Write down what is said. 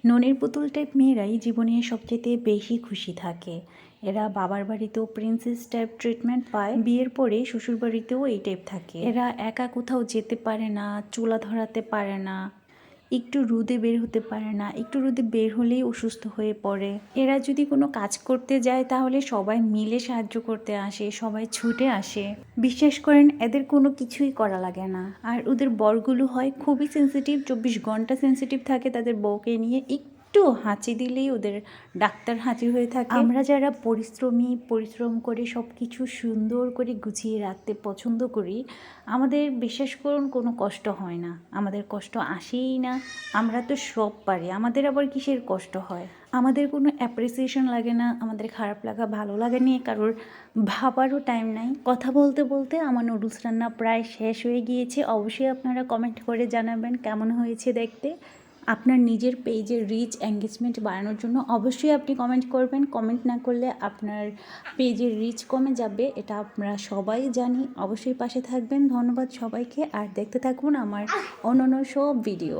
ননির পুতুল টাইপ মেয়েরাই জীবনে সবচেয়ে বেশি খুশি থাকে। এরা বাবার বাড়িতেও প্রিন্সেস টাইপ ট্রিটমেন্ট পায়, বিয়ের পরে শ্বশুর বাড়িতেও এই টাইপ থাকে। এরা একা কোথাও যেতে পারে না, চুলা ধরাতে পারে না, একটু রোদে বের হতে পারে না, একটু রোদে বের হলেই অসুস্থ হয়ে পড়ে। এরা যদি কোনো কাজ করতে যায় তাহলে সবাই মিলে সাহায্য করতে আসে, সবাই ছুটে আসে। বিশ্বাস করেন এদের কোনো কিছুই করা লাগে না। আর ওদের বরগুলো হয় খুবই সেন্সিটিভ, 24 ঘন্টা সেন্সিটিভ থাকে তাদের বউকে নিয়ে। একটু হাঁচি দিলেই ওদের ডাক্তার হাজির হয়ে থাকে। আমরা যারা পরিশ্রম করে সব কিছু সুন্দর করে গুছিয়ে রাখতে পছন্দ করি, আমাদের বিশ্বাস করুন কোনো কষ্ট হয় না, আমাদের কষ্ট আসেই না। আমরা তো সব পারি, আমাদের আবার কিসের কষ্ট হয়? আমাদের কোনো অ্যাপ্রিসিয়েশন লাগে না, আমাদের খারাপ লাগা ভালো লাগা নিয়ে কারোর ভাবারও টাইম নাই। কথা বলতে বলতে আমার নুডলস রান্না প্রায় শেষ হয়ে গিয়েছে। অবশ্যই আপনারা কমেন্ট করে জানাবেন কেমন হয়েছে দেখতে। আপনার নিজের পেজের রিচ এঙ্গেজমেন্ট বাড়ানোর জন্য অবশ্যই আপনি কমেন্ট করবেন। কমেন্ট না করলে আপনার পেজের রিচ কমে যাবে, এটা আমরা সবাই জানি। অবশ্যই পাশে থাকবেন। ধন্যবাদ সবাইকে, আর দেখতে থাকুন আমার অন্যান্য সব ভিডিও।